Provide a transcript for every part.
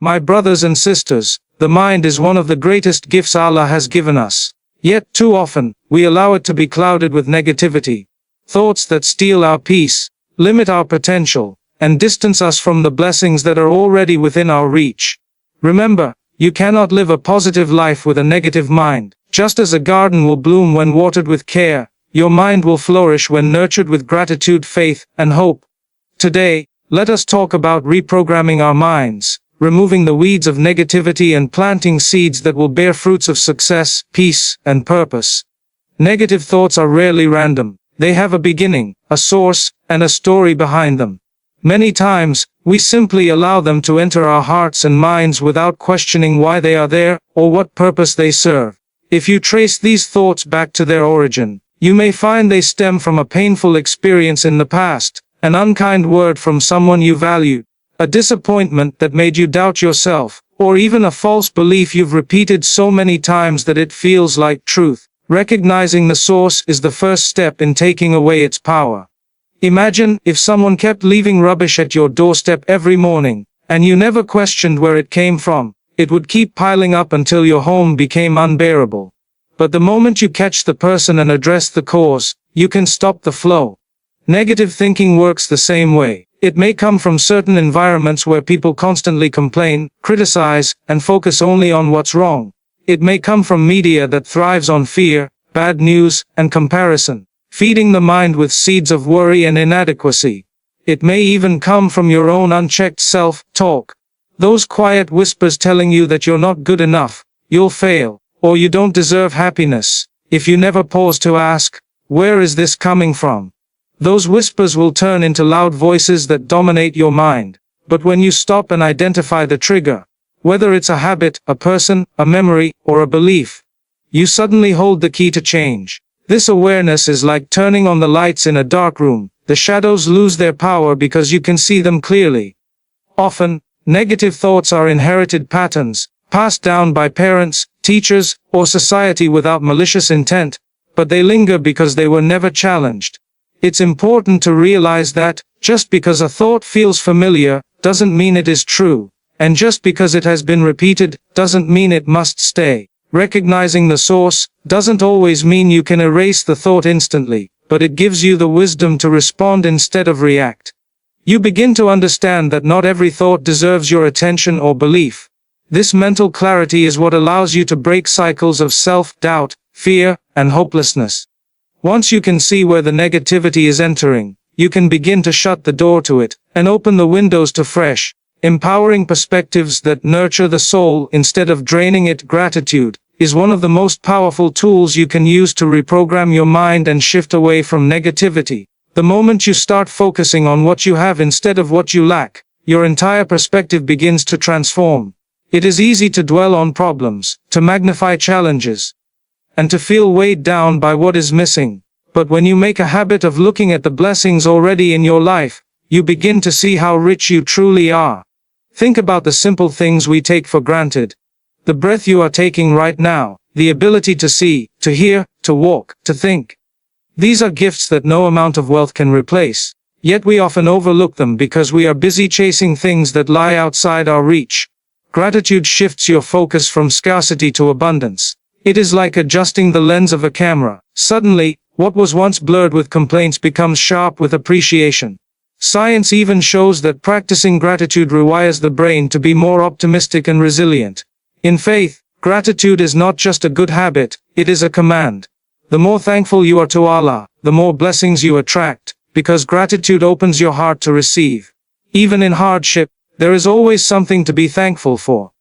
My brothers and sisters, the mind is one of the greatest gifts Allah has given us. Yet, too often, we allow it to be clouded with negativity. Thoughts that steal our peace, limit our potential, and distance us from the blessings that are already within our reach. Remember, you cannot live a positive life with a negative mind. Just as a garden will bloom when watered with care, your mind will flourish when nurtured with gratitude, faith, and hope. Today, let us talk about reprogramming our minds, removing the weeds of negativity and planting seeds that will bear fruits of success, peace, and purpose. Negative thoughts are rarely random. They have a beginning, a source, and a story behind them. Many times, we simply allow them to enter our hearts and minds without questioning why they are there, or what purpose they serve. If you trace these thoughts back to their origin, you may find they stem from a painful experience in the past, an unkind word from someone you valued, a disappointment that made you doubt yourself, or even a false belief you've repeated so many times that it feels like truth. Recognizing the source is the first step in taking away its power. Imagine if someone kept leaving rubbish at your doorstep every morning, and you never questioned where it came from. It would keep piling up until your home became unbearable. But the moment you catch the person and address the cause, you can stop the flow. Negative thinking works the same way. It may come from certain environments where people constantly complain, criticize, and focus only on what's wrong. It may come from media that thrives on fear, bad news, and comparison, feeding the mind with seeds of worry and inadequacy. It may even come from your own unchecked self-talk. Those quiet whispers telling you that you're not good enough, you'll fail, or you don't deserve happiness. If you never pause to ask, where is this coming from? Those whispers will turn into loud voices that dominate your mind. But when you stop and identify the trigger, whether it's a habit, a person, a memory, or a belief, you suddenly hold the key to change. This awareness is like turning on the lights in a dark room. The shadows lose their power because you can see them clearly. Often, negative thoughts are inherited patterns, passed down by parents, teachers, or society without malicious intent, but they linger because they were never challenged. It's important to realize that, just because a thought feels familiar, doesn't mean it is true, and just because it has been repeated, doesn't mean it must stay. Recognizing the source doesn't always mean you can erase the thought instantly, but it gives you the wisdom to respond instead of react. You begin to understand that not every thought deserves your attention or belief. This mental clarity is what allows you to break cycles of self-doubt, fear, and hopelessness. Once you can see where the negativity is entering, you can begin to shut the door to it, and open the windows to fresh, empowering perspectives that nurture the soul instead of draining it. Gratitude is one of the most powerful tools you can use to reprogram your mind and shift away from negativity. The moment you start focusing on what you have instead of what you lack, your entire perspective begins to transform. It is easy to dwell on problems, to magnify challenges, and to feel weighed down by what is missing. But when you make a habit of looking at the blessings already in your life, you begin to see how rich you truly are. Think about the simple things we take for granted. The breath you are taking right now, the ability to see, to hear, to walk, to think. These are gifts that no amount of wealth can replace. Yet we often overlook them because we are busy chasing things that lie outside our reach. Gratitude shifts your focus from scarcity to abundance. It is like adjusting the lens of a camera. Suddenly, what was once blurred with complaints becomes sharp with appreciation. Science even shows that practicing gratitude rewires the brain to be more optimistic and resilient. In faith, gratitude is not just a good habit, it is a command. The more thankful you are to Allah, the more blessings you attract, because gratitude opens your heart to receive. Even in hardship, there is always something to be thankful for.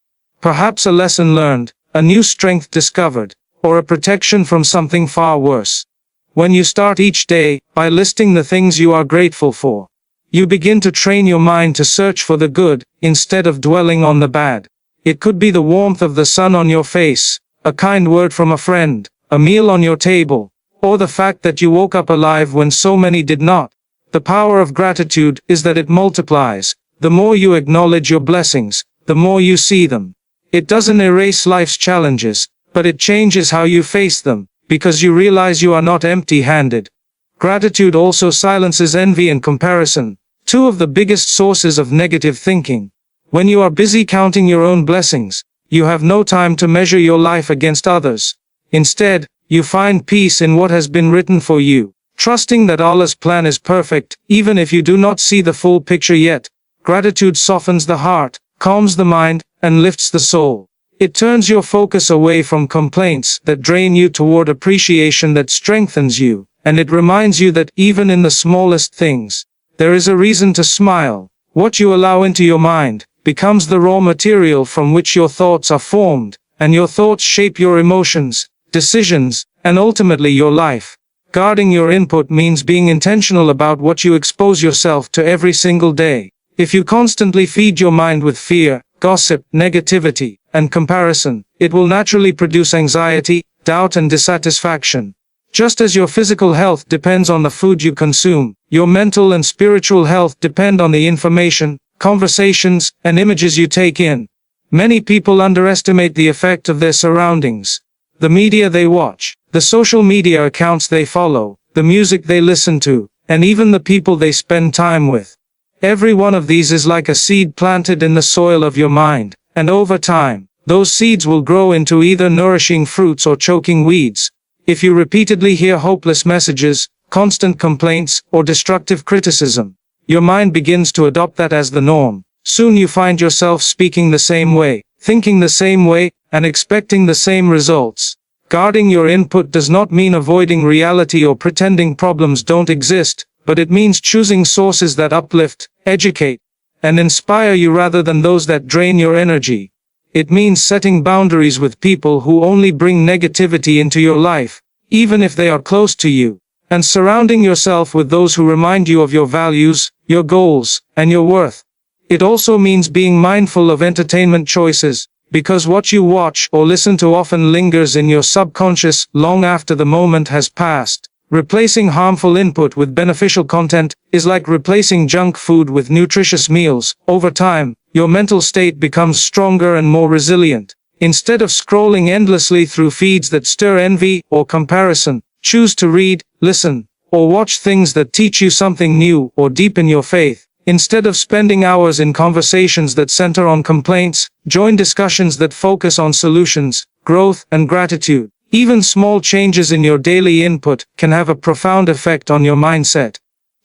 Perhaps a lesson learned, a new strength discovered, or a protection from something far worse. When you start each day by listing the things you are grateful for, you begin to train your mind to search for the good, instead of dwelling on the bad. It could be the warmth of the sun on your face, a kind word from a friend, a meal on your table, or the fact that you woke up alive when so many did not. The power of gratitude is that it multiplies. The more you acknowledge your blessings, the more you see them. It doesn't erase life's challenges, but it changes how you face them, because you realize you are not empty-handed. Gratitude also silences envy and comparison, two of the biggest sources of negative thinking. When you are busy counting your own blessings, you have no time to measure your life against others. Instead, you find peace in what has been written for you, trusting that Allah's plan is perfect, even if you do not see the full picture yet. Gratitude softens the heart, calms the mind, and lifts the soul. It turns your focus away from complaints that drain you toward appreciation that strengthens you, and it reminds you that even in the smallest things, there is a reason to smile. What you allow into your mind becomes the raw material from which your thoughts are formed, and your thoughts shape your emotions, decisions, and ultimately your life. Guarding your input means being intentional about what you expose yourself to every single day. If you constantly feed your mind with fear, gossip, negativity, and comparison, it will naturally produce anxiety, doubt, and dissatisfaction. Just as your physical health depends on the food you consume, your mental and spiritual health depend on the information, conversations, and images you take in. Many people underestimate the effect of their surroundings. The media they watch, the social media accounts they follow, the music they listen to, and even the people they spend time with. Every one of these is like a seed planted in the soil of your mind, and over time, those seeds will grow into either nourishing fruits or choking weeds. If you repeatedly hear hopeless messages, constant complaints, or destructive criticism, your mind begins to adopt that as the norm. Soon you find yourself speaking the same way, thinking the same way, and expecting the same results. Guarding your input does not mean avoiding reality or pretending problems don't exist, but it means choosing sources that uplift, educate, and inspire you rather than those that drain your energy. It means setting boundaries with people who only bring negativity into your life, even if they are close to you, and surrounding yourself with those who remind you of your values, your goals, and your worth. It also means being mindful of entertainment choices, because what you watch or listen to often lingers in your subconscious long after the moment has passed. Replacing harmful input with beneficial content is like replacing junk food with nutritious meals. Over time, your mental state becomes stronger and more resilient. Instead of scrolling endlessly through feeds that stir envy or comparison, choose to read, listen, or watch things that teach you something new or deepen your faith. Instead of spending hours in conversations that center on complaints, join discussions that focus on solutions, growth, and gratitude. Even small changes in your daily input can have a profound effect on your mindset.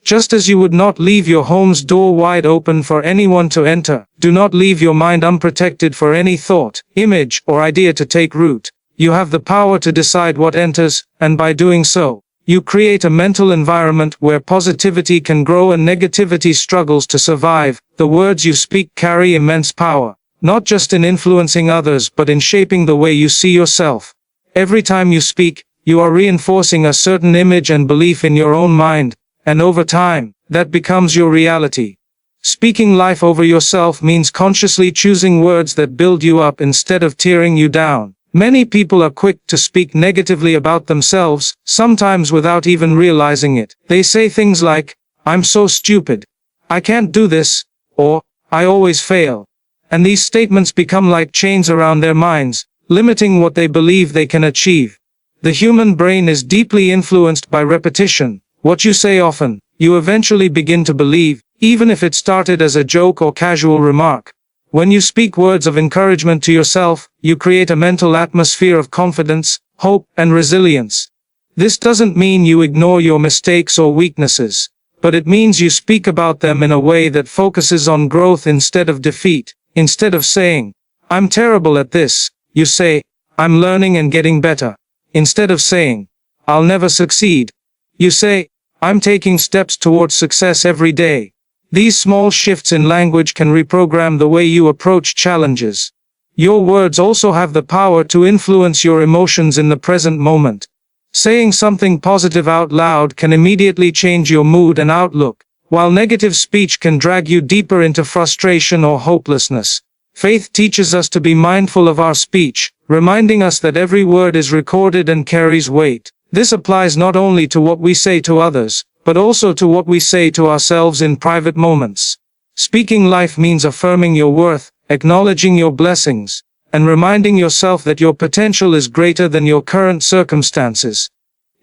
Just as you would not leave your home's door wide open for anyone to enter, do not leave your mind unprotected for any thought, image, or idea to take root. You have the power to decide what enters, and by doing so, you create a mental environment where positivity can grow and negativity struggles to survive. The words you speak carry immense power, not just in influencing others but in shaping the way you see yourself. Every time you speak, you are reinforcing a certain image and belief in your own mind, and over time, that becomes your reality. Speaking life over yourself means consciously choosing words that build you up instead of tearing you down. Many people are quick to speak negatively about themselves, sometimes without even realizing it. They say things like, "I'm so stupid," "I can't do this," or "I always fail." And these statements become like chains around their minds, limiting what they believe they can achieve. The human brain is deeply influenced by repetition. What you say often, you eventually begin to believe, even if it started as a joke or casual remark. When you speak words of encouragement to yourself, you create a mental atmosphere of confidence, hope, and resilience. This doesn't mean you ignore your mistakes or weaknesses, but it means you speak about them in a way that focuses on growth instead of defeat. Instead of saying, "I'm terrible at this," you say, "I'm learning and getting better." Instead of saying, "I'll never succeed," you say, "I'm taking steps towards success every day." These small shifts in language can reprogram the way you approach challenges. Your words also have the power to influence your emotions in the present moment. Saying something positive out loud can immediately change your mood and outlook, while negative speech can drag you deeper into frustration or hopelessness. Faith teaches us to be mindful of our speech, reminding us that every word is recorded and carries weight. This applies not only to what we say to others, but also to what we say to ourselves in private moments. Speaking life means affirming your worth, acknowledging your blessings, and reminding yourself that your potential is greater than your current circumstances.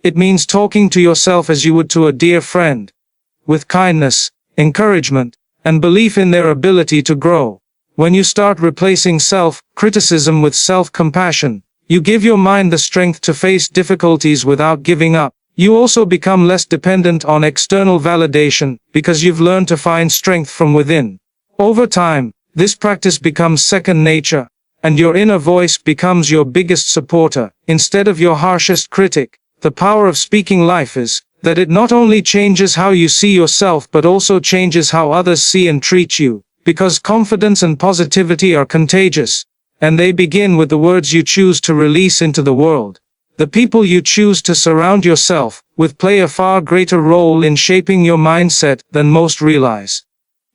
It means talking to yourself as you would to a dear friend, with kindness, encouragement, and belief in their ability to grow. When you start replacing self-criticism with self-compassion, you give your mind the strength to face difficulties without giving up. You also become less dependent on external validation because you've learned to find strength from within. Over time, this practice becomes second nature, and your inner voice becomes your biggest supporter, instead of your harshest critic. The power of speaking life is that it not only changes how you see yourself but also changes how others see and treat you, because confidence and positivity are contagious, and they begin with the words you choose to release into the world. The people you choose to surround yourself with play a far greater role in shaping your mindset than most realize.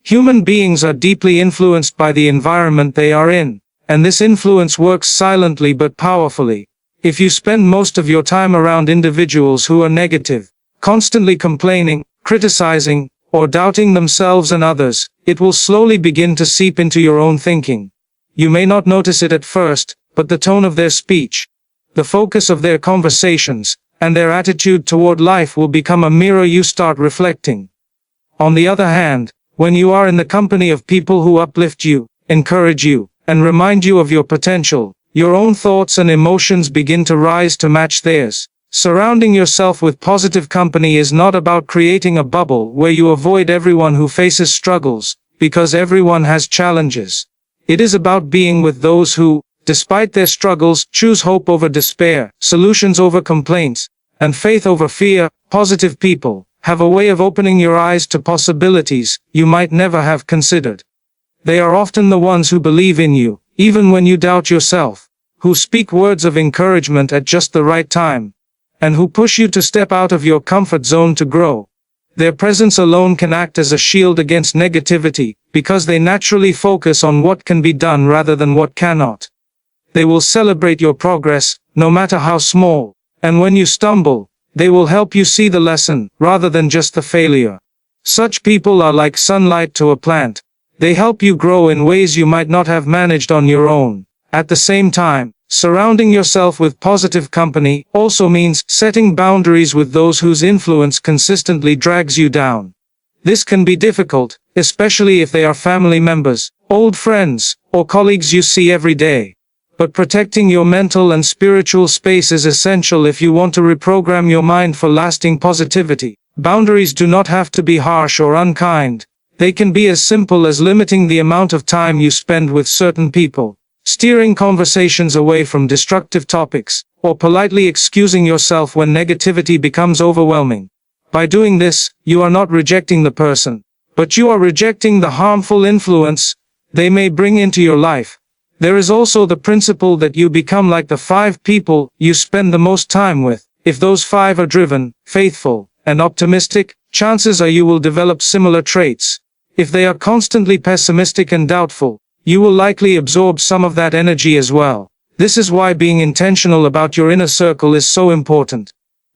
Human beings are deeply influenced by the environment they are in, and this influence works silently but powerfully. If you spend most of your time around individuals who are negative, constantly complaining, criticizing, or doubting themselves and others, it will slowly begin to seep into your own thinking. You may not notice it at first, but the tone of their speech, the focus of their conversations, and their attitude toward life will become a mirror you start reflecting. On the other hand, when you are in the company of people who uplift you, encourage you, and remind you of your potential, your own thoughts and emotions begin to rise to match theirs. Surrounding yourself with positive company is not about creating a bubble where you avoid everyone who faces struggles, because everyone has challenges. It is about being with those who, despite their struggles, choose hope over despair, solutions over complaints, and faith over fear. Positive people have a way of opening your eyes to possibilities you might never have considered. They are often the ones who believe in you, even when you doubt yourself, who speak words of encouragement at just the right time, and who push you to step out of your comfort zone to grow. Their presence alone can act as a shield against negativity, because they naturally focus on what can be done rather than what cannot. They will celebrate your progress, no matter how small, and when you stumble, they will help you see the lesson, rather than just the failure. Such people are like sunlight to a plant. They help you grow in ways you might not have managed on your own. At the same time, surrounding yourself with positive company also means setting boundaries with those whose influence consistently drags you down. This can be difficult, especially if they are family members, old friends, or colleagues you see every day. But protecting your mental and spiritual space is essential if you want to reprogram your mind for lasting positivity. Boundaries do not have to be harsh or unkind. They can be as simple as limiting the amount of time you spend with certain people, steering conversations away from destructive topics, or politely excusing yourself when negativity becomes overwhelming. By doing this, you are not rejecting the person, but you are rejecting the harmful influence they may bring into your life. There is also the principle that you become like the 5 people you spend the most time with. If those 5 are driven, faithful, and optimistic, chances are you will develop similar traits. If they are constantly pessimistic and doubtful, you will likely absorb some of that energy as well. This is why being intentional about your inner circle is so important.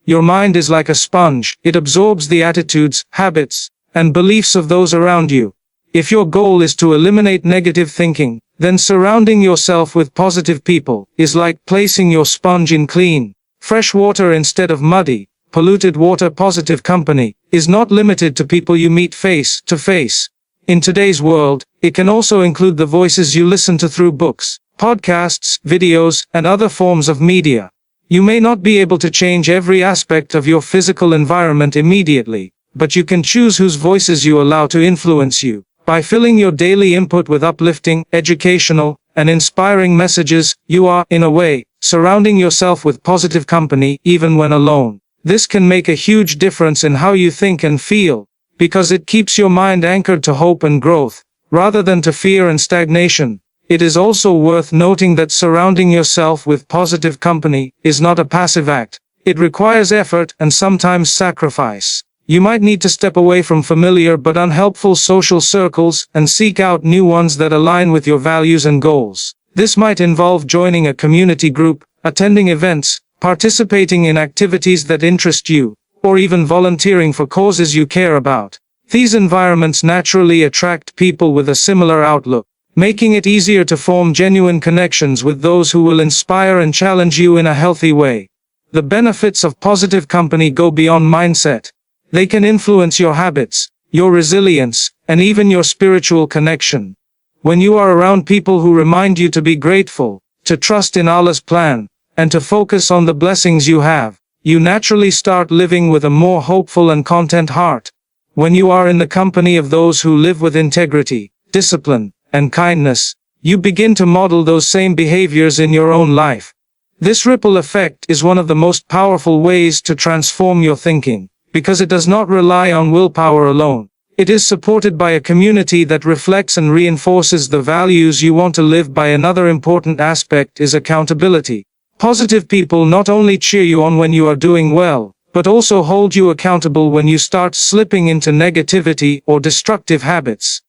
Your mind is like a sponge. It absorbs the attitudes, habits, and beliefs of those around you. If your goal is to eliminate negative thinking, then surrounding yourself with positive people is like placing your sponge in clean, fresh water instead of muddy, polluted water. Positive company is not limited to people you meet face to face. In today's world, it can also include the voices you listen to through books, podcasts, videos, and other forms of media. You may not be able to change every aspect of your physical environment immediately, but you can choose whose voices you allow to influence you. By filling your daily input with uplifting, educational, and inspiring messages, you are, in a way, surrounding yourself with positive company, even when alone. This can make a huge difference in how you think and feel, because it keeps your mind anchored to hope and growth, rather than to fear and stagnation. It is also worth noting that surrounding yourself with positive company is not a passive act. It requires effort and sometimes sacrifice. You might need to step away from familiar but unhelpful social circles and seek out new ones that align with your values and goals. This might involve joining a community group, attending events, participating in activities that interest you, or even volunteering for causes you care about. These environments naturally attract people with a similar outlook, making it easier to form genuine connections with those who will inspire and challenge you in a healthy way. The benefits of positive company go beyond mindset. They can influence your habits, your resilience, and even your spiritual connection. When you are around people who remind you to be grateful, to trust in Allah's plan, and to focus on the blessings you have, you naturally start living with a more hopeful and content heart. When you are in the company of those who live with integrity, discipline, and kindness, you begin to model those same behaviors in your own life. This ripple effect is one of the most powerful ways to transform your thinking, because it does not rely on willpower alone. It is supported by a community that reflects and reinforces the values you want to live by. Another important aspect is accountability. Positive people not only cheer you on when you are doing well, but also hold you accountable when you start slipping into negativity or destructive habits.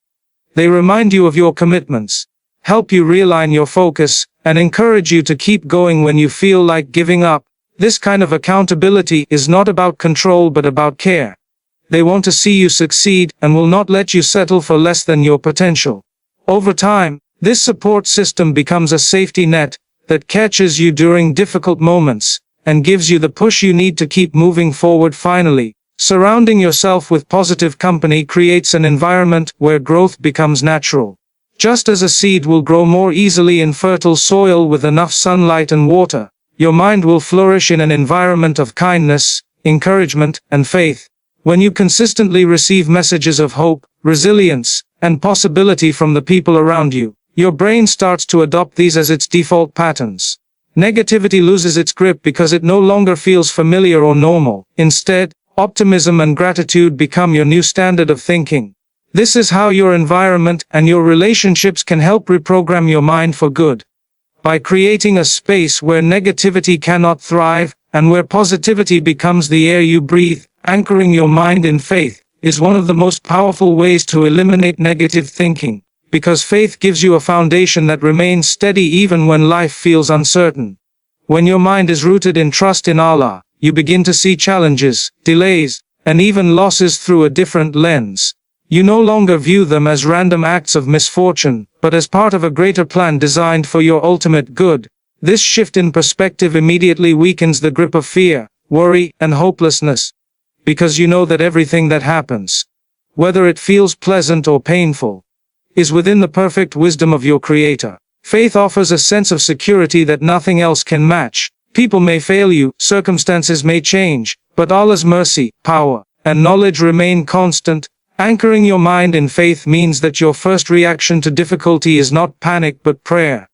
They remind you of your commitments, help you realign your focus, and encourage you to keep going when you feel like giving up. This kind of accountability is not about control but about care. They want to see you succeed and will not let you settle for less than your potential. Over time, this support system becomes a safety net that catches you during difficult moments and gives you the push you need to keep moving forward. Finally, surrounding yourself with positive company creates an environment where growth becomes natural. Just as a seed will grow more easily in fertile soil with enough sunlight and water, your mind will flourish in an environment of kindness, encouragement, and faith. When you consistently receive messages of hope, resilience, and possibility from the people around you, your brain starts to adopt these as its default patterns. Negativity loses its grip because it no longer feels familiar or normal. Instead, optimism and gratitude become your new standard of thinking. This is how your environment and your relationships can help reprogram your mind for good. By creating a space where negativity cannot thrive, and where positivity becomes the air you breathe, anchoring your mind in faith is one of the most powerful ways to eliminate negative thinking, because faith gives you a foundation that remains steady even when life feels uncertain. When your mind is rooted in trust in Allah, you begin to see challenges, delays, and even losses through a different lens. You no longer view them as random acts of misfortune, but as part of a greater plan designed for your ultimate good. This shift in perspective immediately weakens the grip of fear, worry, and hopelessness, because you know that everything that happens, whether it feels pleasant or painful, is within the perfect wisdom of your Creator. Faith offers a sense of security that nothing else can match. People may fail you, circumstances may change, but Allah's mercy, power, and knowledge remain constant. Anchoring your mind in faith means that your first reaction to difficulty is not panic but prayer.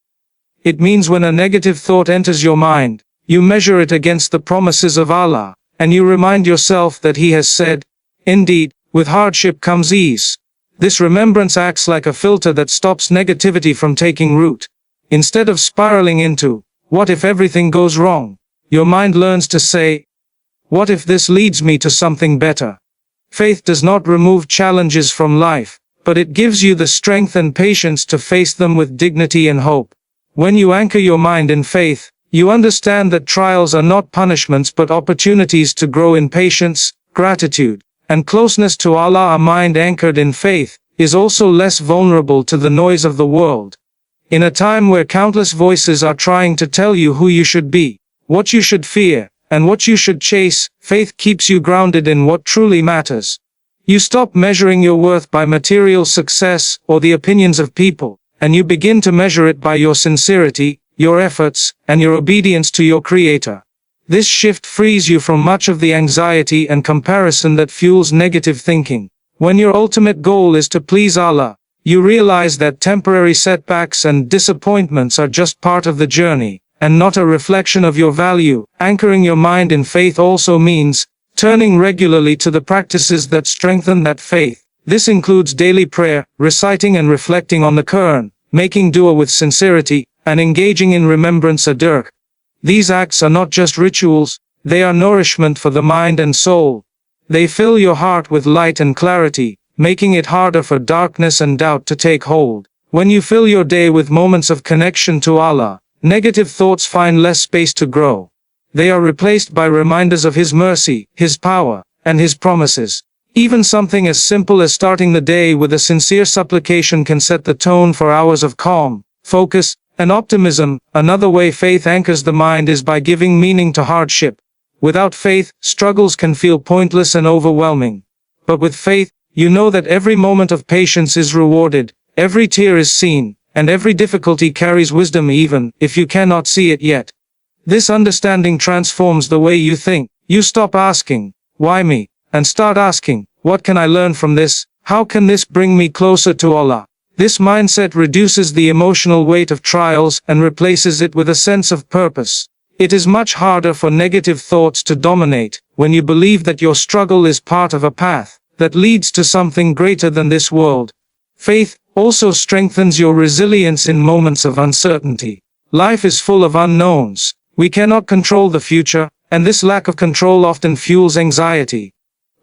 It means when a negative thought enters your mind, you measure it against the promises of Allah, and you remind yourself that He has said, "Indeed, with hardship comes ease." This remembrance acts like a filter that stops negativity from taking root. Instead of spiraling into, "What if everything goes wrong?" your mind learns to say, "What if this leads me to something better?" Faith does not remove challenges from life, but it gives you the strength and patience to face them with dignity and hope. When you anchor your mind in faith, you understand that trials are not punishments but opportunities to grow in patience, gratitude, and closeness to Allah. A mind anchored in faith is also less vulnerable to the noise of the world. In a time where countless voices are trying to tell you who you should be, what you should fear, and what you should chase, faith keeps you grounded in what truly matters. You stop measuring your worth by material success or the opinions of people, and you begin to measure it by your sincerity, your efforts, and your obedience to your Creator. This shift frees you from much of the anxiety and comparison that fuels negative thinking. When your ultimate goal is to please Allah, you realize that temporary setbacks and disappointments are just part of the journey, and not a reflection of your value. Anchoring your mind in faith also means turning regularly to the practices that strengthen that faith. This includes daily prayer, reciting and reflecting on the Quran, making dua with sincerity, and engaging in remembrance adur. These acts are not just rituals, they are nourishment for the mind and soul. They fill your heart with light and clarity, making it harder for darkness and doubt to take hold. When you fill your day with moments of connection to Allah, negative thoughts find less space to grow. They are replaced by reminders of His mercy, His power, and His promises. Even something as simple as starting the day with a sincere supplication can set the tone for hours of calm, focus, and optimism. Another way faith anchors the mind is by giving meaning to hardship. Without faith, struggles can feel pointless and overwhelming. But with faith, you know that every moment of patience is rewarded, Every tear is seen, and every difficulty carries wisdom even if you cannot see it yet. This understanding transforms the way you think. You stop asking, "Why me?" and start asking, "What can I learn from this? How can this bring me closer to Allah?" This mindset reduces the emotional weight of trials and replaces it with a sense of purpose. It is much harder for negative thoughts to dominate when you believe that your struggle is part of a path that leads to something greater than this world. Faith also strengthens your resilience in moments of uncertainty. Life is full of unknowns. We cannot control the future, and this lack of control often fuels anxiety.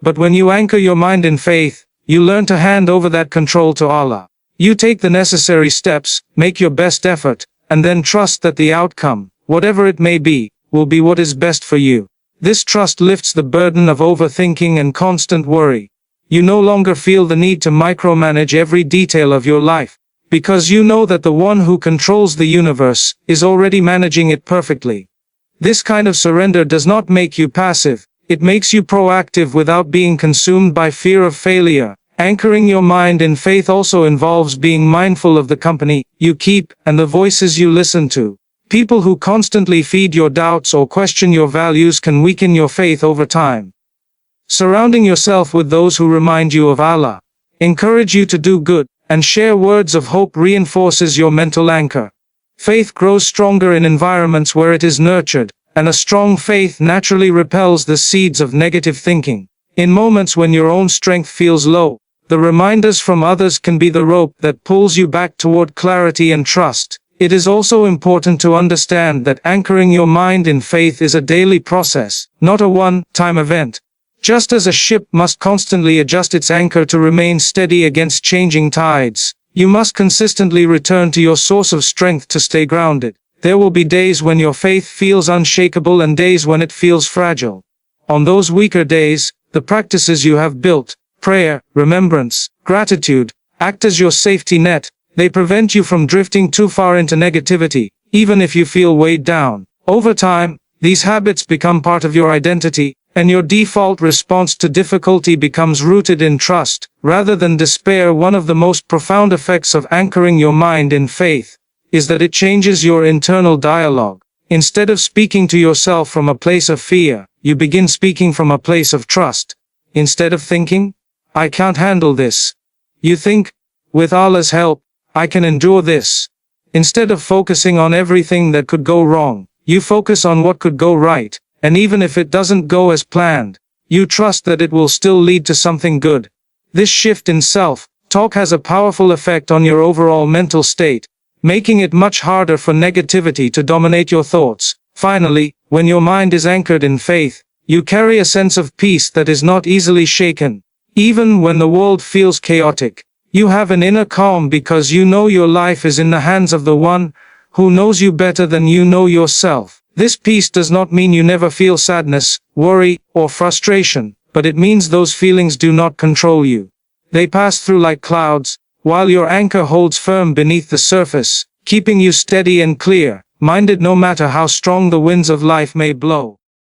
But when you anchor your mind in faith, you learn to hand over that control to Allah. You take the necessary steps, make your best effort, and then trust that the outcome, whatever it may be, will be what is best for you. This trust lifts the burden of overthinking and constant worry. You no longer feel the need to micromanage every detail of your life, because you know that the one who controls the universe is already managing it perfectly. This kind of surrender does not make you passive, it makes you proactive without being consumed by fear of failure. Anchoring your mind in faith also involves being mindful of the company you keep and the voices you listen to. People who constantly feed your doubts or question your values can weaken your faith over time. Surrounding yourself with those who remind you of Allah, encourage you to do good, and share words of hope reinforces your mental anchor. Faith grows stronger in environments where it is nurtured, and a strong faith naturally repels the seeds of negative thinking. In moments when your own strength feels low, the reminders from others can be the rope that pulls you back toward clarity and trust. It is also important to understand that anchoring your mind in faith is a daily process, not a one-time event. Just as a ship must constantly adjust its anchor to remain steady against changing tides, you must consistently return to your source of strength to stay grounded. There will be days when your faith feels unshakable and days when it feels fragile. On those weaker days, the practices you have built, prayer, remembrance, gratitude, act as your safety net. They prevent you from drifting too far into negativity, even if you feel weighed down. Over time, these habits become part of your identity, and your default response to difficulty becomes rooted in trust, rather than despair. One of the most profound effects of anchoring your mind in faith is that it changes your internal dialogue. Instead of speaking to yourself from a place of fear, you begin speaking from a place of trust. Instead of thinking, "I can't handle this," you think, "With Allah's help, I can endure this." Instead of focusing on everything that could go wrong, you focus on what could go right, and even if it doesn't go as planned, you trust that it will still lead to something good. This shift in self-talk has a powerful effect on your overall mental state, making it much harder for negativity to dominate your thoughts. Finally, when your mind is anchored in faith, you carry a sense of peace that is not easily shaken. Even when the world feels chaotic, you have an inner calm because you know your life is in the hands of the one who knows you better than you know yourself. This peace does not mean you never feel sadness, worry, or frustration, but it means those feelings do not control you. They pass through like clouds, while your anchor holds firm beneath the surface, keeping you steady and clear-minded no matter how strong the winds of life may blow.